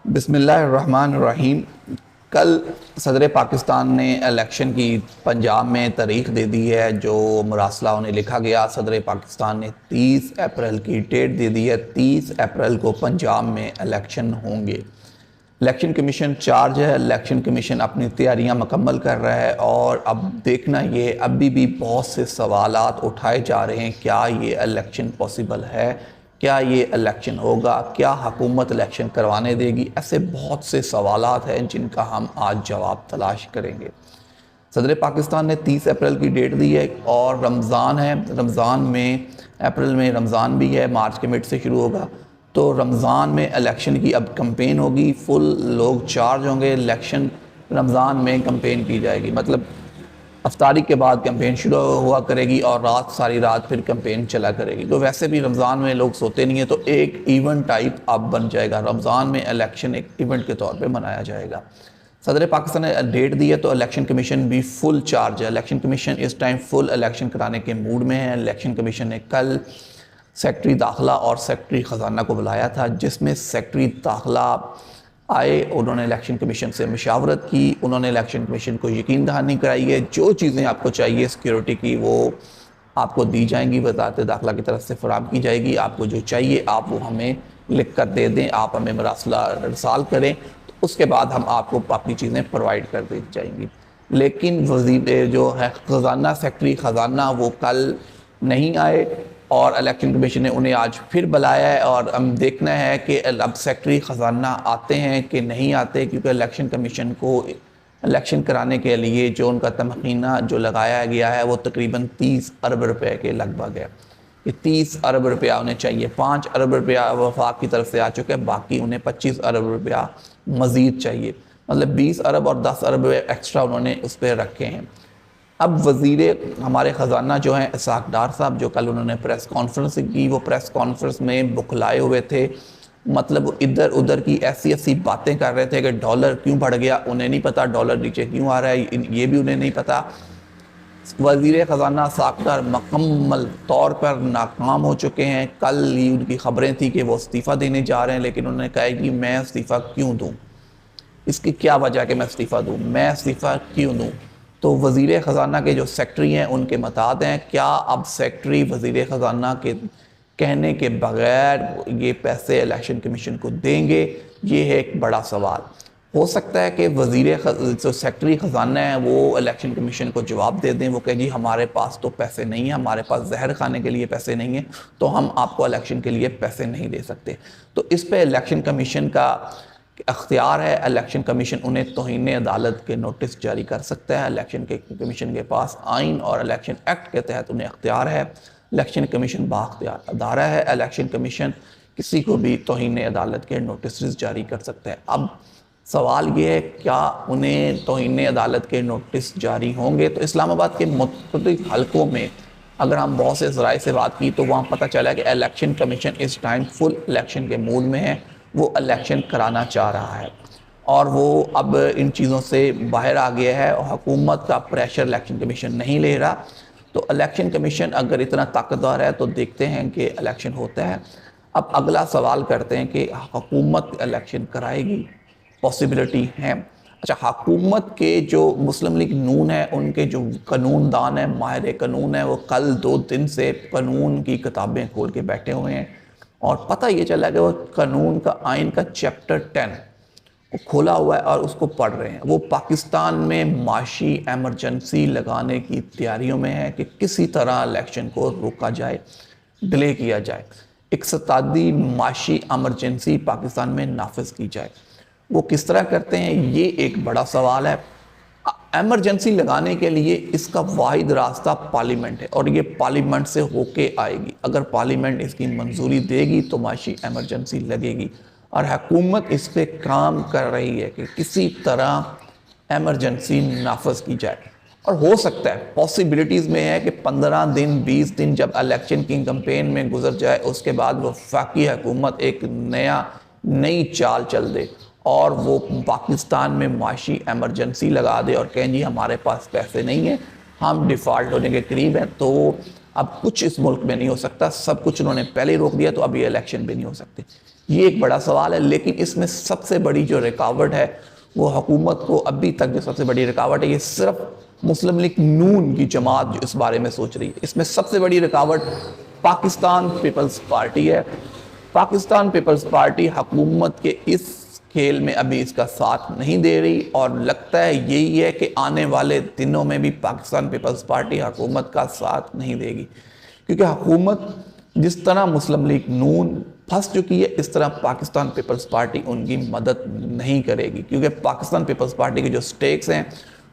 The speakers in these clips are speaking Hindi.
बिस्मिल्लाहिर्रहमानिर्रहीम। कल सदर पाकिस्तान ने इलेक्शन की पंजाब में तारीख दे दी है। जो मरासला उन्हें लिखा गया, सदर पाकिस्तान ने 30 अप्रैल की डेट दे दी है। 30 अप्रैल को पंजाब में इलेक्शन होंगे। इलेक्शन कमीशन चार्ज है। इलेक्शन कमीशन अपनी तैयारियां मुकम्मल कर रहा है और अब देखना ये अभी भी बहुत से सवालात उठाए जा रहे हैं। क्या ये इलेक्शन पॉसिबल है? क्या ये इलेक्शन होगा? क्या हुकूमत इलेक्शन करवाने देगी? ऐसे बहुत से सवालात हैं जिनका हम आज जवाब तलाश करेंगे। सदर पाकिस्तान ने 30 अप्रैल की डेट दी है और रमज़ान है। रमज़ान में अप्रैल में रमज़ान भी है, मार्च के मिड से शुरू होगा। तो रमज़ान में इलेक्शन की अब कंपेन होगी, फुल लोग चार्ज होंगे। इलेक्शन रमज़ान में कंपेन की जाएगी, मतलब अफ्तारी के बाद कंपेन शुरू हुआ करेगी और रात सारी रात फिर कंपेन चला करेगी। तो वैसे भी रमज़ान में लोग सोते नहीं हैं, तो एक इवेंट टाइप अब बन जाएगा। रमज़ान में इलेक्शन एक इवेंट के तौर पे मनाया जाएगा। सदर पाकिस्तान ने डेट दी है तो इलेक्शन कमीशन भी फुल चार्ज है। इलेक्शन कमीशन इस टाइम फुल इलेक्शन कराने के मूड में है। इलेक्शन कमीशन ने कल सेक्रेटरी दाखिला और सेक्रेटरी ख़जाना को बुलाया था, जिसमें सेक्रेटरी दाखिला आए, उन्होंने इलेक्शन कमीशन से मशावरत की। उन्होंने इलेक्शन कमीशन को यकीन दहानी कराई है। जो चीज़ें आपको चाहिए सिक्योरिटी की वो आपको दी जाएंगी, वज़ारत दाखिला की तरफ से फराहम की जाएगी। आपको जो चाहिए आप वो हमें लिख कर दे दें, आप हमें मरासला रसाल करें, तो उसके बाद हम आपको अपनी चीज़ें प्रोवाइड कर दी जाएंगी। लेकिन वज़ीर जो है ख़जाना, सेक्रेटरी ख़जाना, वो कल नहीं आए और इलेक्शन कमीशन ने उन्हें आज फिर बुलाया है। और हम देखना है कि अब सेक्रेटरी ख़जाना आते हैं कि नहीं आते, क्योंकि इलेक्शन कमीशन को इलेक्शन कराने के लिए जो उनका तमकीना जो लगाया गया है वो तकरीबन 30 अरब रुपए के लगभग है। कि 30 अरब रुपया उन्हें चाहिए। 5 अरब रुपया वफाक की तरफ से आ चुके हैं, बाकी उन्हें 25 अरब रुपया मज़ीद चाहिए। मतलब 20 अरब और 10 अरब एक्स्ट्रा उन्होंने उस पर रखे हैं। अब वज़ीर हमारे ख़जाना जो हैं इसाक डार साहब, जो कल उन्होंने प्रेस कॉन्फ्रेंस की, वो प्रेस कॉन्फ्रेंस में बुखलाए हुए थे। मतलब इधर उधर की ऐसी ऐसी बातें कर रहे थे कि डॉलर क्यों बढ़ गया उन्हें नहीं पता, डॉलर नीचे क्यों आ रहा है ये भी उन्हें नहीं पता। वज़ीर ख़जाना इसाक डार मुकम्मल तौर पर नाकाम हो चुके हैं। कल ही उनकी ख़बरें थी कि वो इस्तीफ़ा देने जा रहे हैं, लेकिन उन्होंने कहा कि मैं इस्तीफ़ा क्यों दूँ, इसकी क्या वजह कि मैं इस्तीफ़ा दूँ, मैं इस्तीफ़ा क्यों दूँ। तो वज़ीर ख़जाना के जो सेक्रेटरी हैं उनके मताद हैं। क्या अब सेक्रेटरी वज़ीर ख़जाना के कहने के बग़ैर ये पैसे इलेक्शन कमीशन को देंगे? ये है एक बड़ा सवाल। हो सकता है कि जो सेक्रेटरी ख़जाना है वो इलेक्शन कमीशन को जवाब दे दें। वो कहें जी हमारे पास तो पैसे नहीं हैं, हमारे पास जहर खाने के लिए पैसे नहीं हैं, तो हम आपको इलेक्शन के लिए पैसे नहीं दे सकते। तो इस पर इलेक्शन कमीशन का अख्तियार है। इलेक्शन कमीशन उन्हें तौहीन अदालत के नोटिस जारी कर सकता है। इलेक्शन के कमीशन के पास आइन और इलेक्शन एक्ट के तहत उन्हें अख्तियार है। इलेक्शन कमीशन बाख्तियार अदारा है। इलेक्शन कमीशन किसी को भी तौहीन अदालत के नोटिस जारी कर सकता है। अब सवाल ये है, क्या उन्हें तौहीन अदालत के नोटिस जारी होंगे? तो इस्लामाबाद के मुख्तलिफ हलकों में अगर हम बहुत से ज़राए से बात की तो वहाँ पता चला कि इलेक्शन कमीशन इस टाइम फुल इलेक्शन के मूड में है। वो इलेक्शन कराना चाह रहा है और वो अब इन चीज़ों से बाहर आ गया है और हुकूमत का प्रेशर इलेक्शन कमीशन नहीं ले रहा। तो इलेक्शन कमीशन अगर इतना ताकतवर है तो देखते हैं कि इलेक्शन होता है। अब अगला सवाल करते हैं कि हुकूमत इलेक्शन कराएगी, पॉसिबिलिटी है। अच्छा, हुकूमत के जो मुस्लिम लीग नून है उनके जो कानून दान है, माहिर कानून है, वो कल 2 दिन से कानून की किताबें खोल के बैठे हुए हैं और पता ये चला कि वो कानून का आइन का चैप्टर 10 वो खोला हुआ है और उसको पढ़ रहे हैं। वो पाकिस्तान में माशी एमरजेंसी लगाने की तैयारियों में है कि किसी तरह इलेक्शन को रोका जाए, डिले किया जाए, इक़्तिसादी माशी एमरजेंसी पाकिस्तान में नाफिज की जाए। वो किस तरह करते हैं ये एक बड़ा सवाल है। एमरजेंसी लगाने के लिए इसका वाहिद रास्ता पार्लियामेंट है और ये पार्लियामेंट से होके आएगी। अगर पार्लियामेंट इसकी मंजूरी देगी तो माशी एमरजेंसी लगेगी और हुकूमत इस पर काम कर रही है कि किसी तरह एमरजेंसी नाफज की जाए। और हो सकता है, पॉसिबिलिटीज़ में है कि 15 दिन 20 दिन जब इलेक्शन की कैंपेन में गुजर जाए उसके बाद वफाकी हुकूमत एक नई चाल चल दे और वो पाकिस्तान में माशी एमरजेंसी लगा दे और कहें जी हमारे पास पैसे नहीं हैं, हम डिफ़ॉल्ट होने के करीब हैं। तो अब कुछ इस मुल्क में नहीं हो सकता, सब कुछ उन्होंने पहले ही रोक दिया, तो अब ये इलेक्शन भी नहीं हो सकते। ये एक बड़ा सवाल है। लेकिन इसमें सबसे बड़ी जो रुकावट है वो हुकूमत को अभी तक जो सबसे बड़ी रुकावट है, ये सिर्फ मुस्लिम लीग नून की जमात जो इस बारे में सोच रही है। इसमें सबसे बड़ी रुकावट पाकिस्तान पीपल्स पार्टी है। पाकिस्तान पीपल्स पार्टी हुकूमत के इस खेल में अभी इसका साथ नहीं दे रही, और लगता है यही है कि आने वाले दिनों में भी पाकिस्तान पीपल्स पार्टी हुकूमत का साथ नहीं देगी, क्योंकि हुकूमत जिस तरह मुस्लिम लीग नून फंस चुकी है, इस तरह पाकिस्तान पीपल्स पार्टी उनकी मदद नहीं करेगी। क्योंकि पाकिस्तान पीपल्स पार्टी के जो स्टेक्स हैं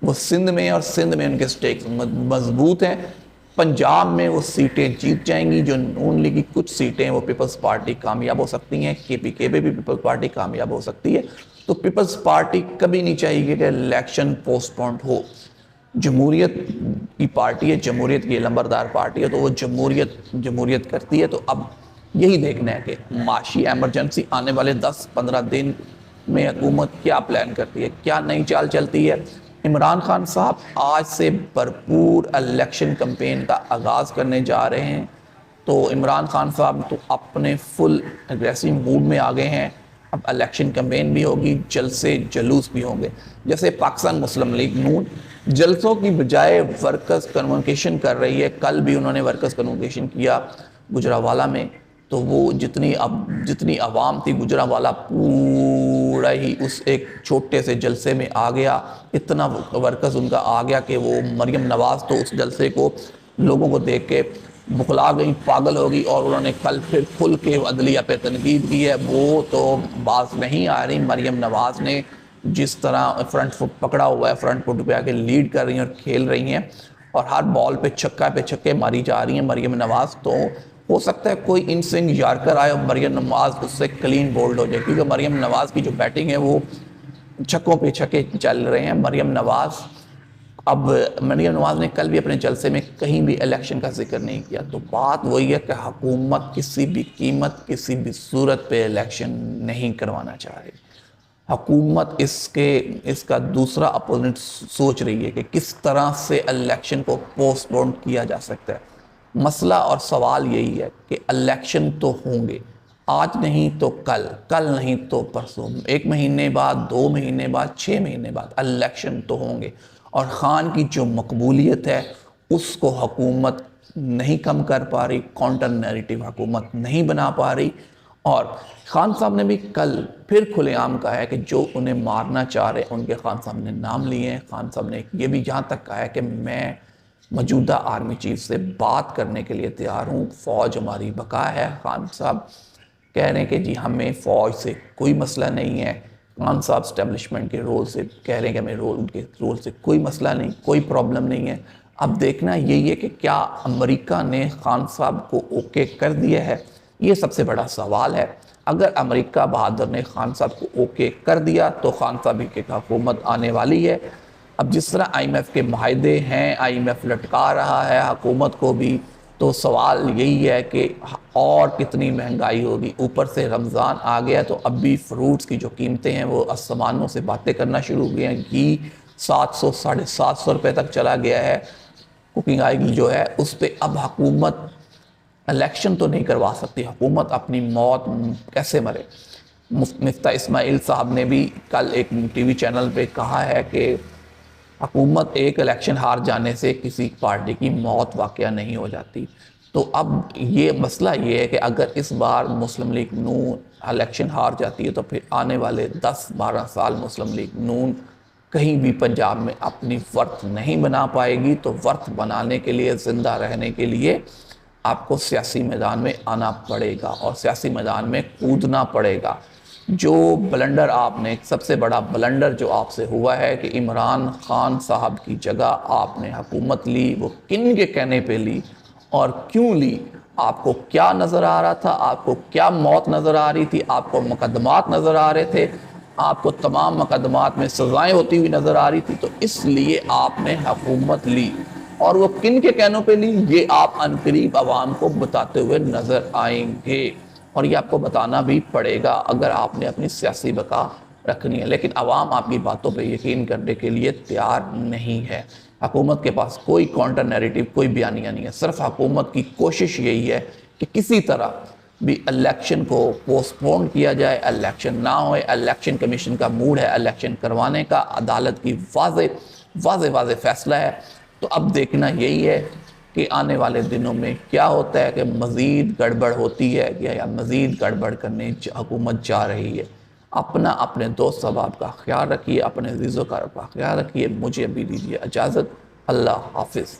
वो सिंध में, और सिंध में उनके स्टेक्स मजबूत हैं। पंजाब में वो सीटें जीत जाएंगी, जो नून लीग की कुछ सीटें वो पीपल्स पार्टी कामयाब हो सकती हैं, KPK पे भी पीपल्स पार्टी कामयाब हो सकती है। तो पीपल्स पार्टी कभी नहीं चाहिए कि इलेक्शन पोस्टपोन्ड हो। जमहूरियत की पार्टी है, जमहूरियत की लंबरदार पार्टी है, तो वो जमहूरियत करती है। तो अब यही देखना है कि माशी एमरजेंसी आने वाले 10-15 दिन में हुकूमत क्या प्लान करती है, क्या नई चाल चलती है। इमरान खान साहब आज से भरपूर इलेक्शन कैंपेन का आगाज़ करने जा रहे हैं। तो इमरान खान साहब तो अपने फुल एग्रेसिव मूड में आ गए हैं। अब इलेक्शन कैंपेन भी होगी, जलसे जुलूस भी होंगे। जैसे पाकिस्तान मुस्लिम लीग नून जलसों की बजाय वर्कर्स कन्वोकेशन कर रही है। कल भी उन्होंने वर्कर्स कन्वोकेशन किया गुजरावाला में। तो वो जितनी आवाम थी, गुजरावाला पूरा ही उस एक छोटे से जलसे में आ गया। इतना वर्कर्स उनका आ गया कि वो मरियम नवाज़ तो उस जलसे को लोगों को देख के बुखला गई, पागल हो गई, और उन्होंने कल फिर खुल के अदलिया पे तनकीद की है। वो तो बात नहीं आ रही। मरियम नवाज़ ने जिस तरह फ्रंट फुट पकड़ा हुआ है, फ्रंट फुट पे आके लीड कर रही हैं और खेल रही हैं, और हर बॉल पे छक्के मारी जा रही हैं मरियम नवाज़। तो हो सकता है कोई इन स्विंग यार्कर आए और मरियम नवाज़ उससे क्लीन बोल्ड हो जाए, क्योंकि मरियम नवाज़ की जो बैटिंग है वो छक्कों पे छक्के चल रहे हैं। मरियम नवाज़ ने कल भी अपने जलसे में कहीं भी इलेक्शन का जिक्र नहीं किया। तो बात वही है कि हुकूमत किसी भी कीमत, किसी भी सूरत पे इलेक्शन नहीं करवाना चाह रही। हुकूमत इसका दूसरा अपोजिट सोच रही है कि किस तरह से इलेक्शन को पोस्टपोन किया जा सकता है। मसला और सवाल यही है कि इलेक्शन तो होंगे, आज नहीं तो कल नहीं तो परसों, 1 महीने बाद, 2 महीने बाद, 6 महीने बाद इलेक्शन तो होंगे। और ख़ान की जो मकबूलियत है उसको हुकूमत नहीं कम कर पा रही, काउंटर नैरेटिव हुकूमत नहीं बना पा रही। और ख़ान साहब ने भी कल फिर खुलेआम कहा है कि जो उन्हें मारना चाह रहे उनके ख़ान साहब ने नाम लिए हैं। ख़ान साहब ने ये भी यहाँ तक कहा है कि मैं मौजूदा आर्मी चीफ से बात करने के लिए तैयार हूँ, फ़ौज हमारी बका है। ख़ान साहब कह रहे हैं कि जी हमें फ़ौज से कोई मसला नहीं है। ख़ान साहब स्टैब्लिशमेंट के रोल से कह रहे हैं कि हमें उनके रोल से कोई मसला नहीं, कोई प्रॉब्लम नहीं है। अब देखना यही है कि क्या अमेरिका ने ख़ान साहब को ओके कर दिया है, ये सबसे बड़ा सवाल है। अगर अमेरिका बहादुर ने ख़ान साहब को ओके कर दिया तो ख़ान साहब की हुकूमत आने वाली है। अब जिस तरह IMF के माहदे हैं, IMF लटका रहा है हुकूमत को भी, तो सवाल यही है कि और कितनी महंगाई होगी। ऊपर से रमज़ान आ गया तो अब भी फ्रूट्स की जो कीमतें हैं वो आसमानों से बातें करना शुरू हो गई हैं। घी 700-750 रुपये तक चला गया है। कुकिंग ऑयल जो है उस पर अब हुकूमत इलेक्शन तो नहीं करवा सकती। हुकूमत अपनी मौत कैसे मरे। मिफ्ता इस्माइल साहब ने भी कल एक TV चैनल पे कहा है कि हुकूमत एक इलेक्शन हार जाने से किसी पार्टी की मौत वाक़या नहीं हो जाती। तो अब ये मसला ये है कि अगर इस बार मुस्लिम लीग नून इलेक्शन हार जाती है तो फिर आने वाले 10-12 साल मुस्लिम लीग नून कहीं भी पंजाब में अपनी वर्थ नहीं बना पाएगी। तो वर्थ बनाने के लिए, ज़िंदा रहने के लिए आपको सियासी मैदान में आना पड़ेगा और सियासी मैदान में कूदना पड़ेगा। जो ब्लंडर आपने, सबसे बड़ा ब्लंडर जो आपसे हुआ है कि इमरान खान साहब की जगह आपने हुकूमत ली, वो किन के कहने पे ली और क्यों ली? आपको क्या नज़र आ रहा था? आपको क्या मौत नज़र आ रही थी? आपको मुकदमात नज़र आ रहे थे? आपको तमाम मुकदमात में सज़ाएं होती हुई नज़र आ रही थी, तो इसलिए आपने हुकूमत ली। और वो किन के कहनों पे ली, ये आप अनकरीब आवाम को बताते हुए नज़र आएंगे, और ये आपको बताना भी पड़ेगा अगर आपने अपनी सियासी बका रखनी है। लेकिन आवाम आपकी बातों पे यकीन करने के लिए तैयार नहीं है। हुकूमत के पास कोई काउंटर नैरेटिव, कोई बयानिया नहीं है। सिर्फ हुकूमत की कोशिश यही है कि किसी तरह भी इलेक्शन को पोस्टपोन किया जाए, इलेक्शन ना हो। इलेक्शन कमीशन का मूड है इलेक्शन करवाने का, अदालत की वाज़े फैसला है। तो अब देखना यही है कि आने वाले दिनों में क्या होता है, कि मज़ीद गड़बड़ होती है या मज़ीद गड़बड़ करने हुकूमत जा रही है। अपने दोस्त अहबाब का ख्याल रखिए, अपने अज़ीज़ों का ख्याल रखिए। मुझे अभी दीजिए इजाज़त। अल्लाह हाफिज़।